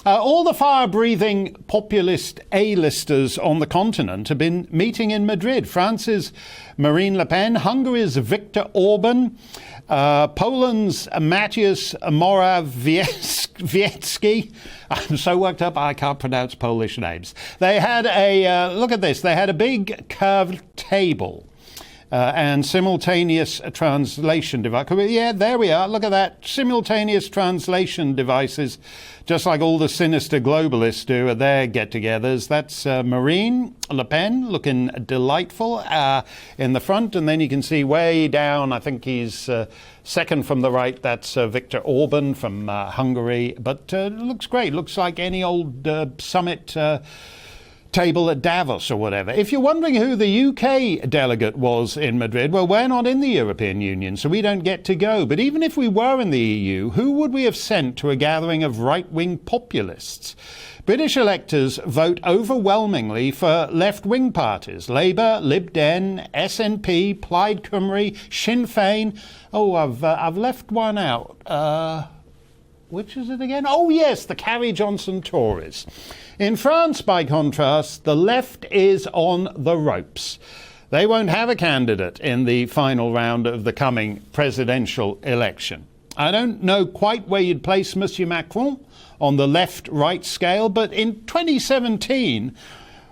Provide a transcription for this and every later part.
All the fire-breathing populist A-listers on the continent have been meeting in Madrid. France's Marine Le Pen, Hungary's Viktor Orban, Poland's Mateusz Morawiecki. I'm so worked up I can't pronounce Polish names. They had look at this, they had a big curved table. And simultaneous translation device. Yeah, there we are. Look at that. Simultaneous translation devices, just like all the sinister globalists do at their get-togethers. That's Marine Le Pen looking delightful in the front. And then you can see way down, I think he's second from the right. That's Viktor Orban from Hungary. But it looks great. Looks like any old summit table at Davos or whatever. If you're wondering who the UK delegate was in Madrid, well, we're not in the European Union, so we don't get to go. But even if we were in the EU, who would we have sent to a gathering of right-wing populists? British electors vote overwhelmingly for left-wing parties. Labour, Lib Dem, SNP, Plaid Cymru, Sinn Féin. Oh, I've left one out. Which is it again? Oh, yes, the Carrie Johnson Tories. In France, by contrast, the left is on the ropes. They won't have a candidate in the final round of the coming presidential election. I don't know quite where you'd place Monsieur Macron on the left-right scale, but in 2017,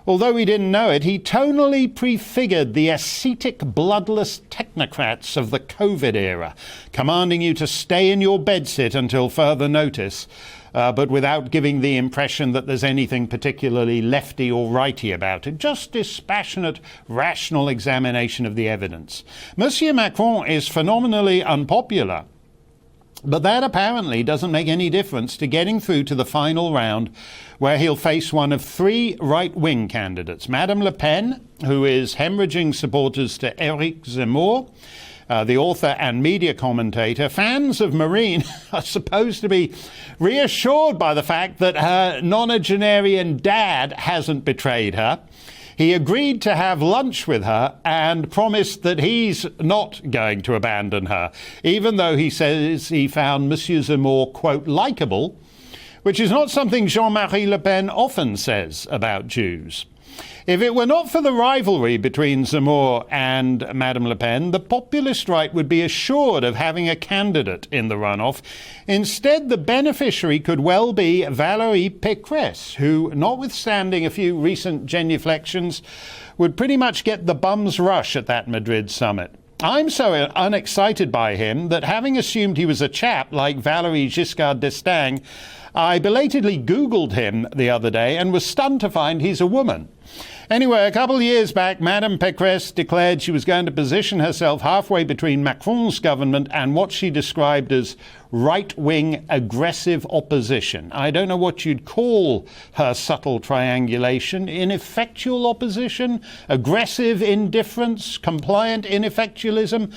although we didn't know it, he tonally prefigured the ascetic, bloodless technocrats of the COVID era, commanding you to stay in your bedsit until further notice, but without giving the impression that there's anything particularly lefty or righty about it. Just dispassionate, rational examination of the evidence. Monsieur Macron is phenomenally unpopular, but that apparently doesn't make any difference to getting through to the final round, where he'll face one of three right-wing candidates. Madame Le Pen, who is hemorrhaging supporters to Eric Zemmour, the author and media commentator. Fans of Marine are supposed to be reassured by the fact that her nonagenarian dad hasn't betrayed her. He agreed to have lunch with her and promised that he's not going to abandon her, even though he says he found Monsieur Zemmour, quote, likeable, which is not something Jean-Marie Le Pen often says about Jews. If it were not for the rivalry between Zemmour and Madame Le Pen, the populist right would be assured of having a candidate in the runoff. Instead, the beneficiary could well be Valérie Pécresse, who, notwithstanding a few recent genuflections, would pretty much get the bum's rush at that Madrid summit. I'm so unexcited by him that, having assumed he was a chap like Valéry Giscard d'Estaing, I belatedly Googled him the other day and was stunned to find he's a woman. Anyway, a couple of years back, Madame Pécresse declared she was going to position herself halfway between Macron's government and what she described as right-wing aggressive opposition. I don't know what you'd call her subtle triangulation. Ineffectual opposition? Aggressive indifference? Compliant ineffectualism?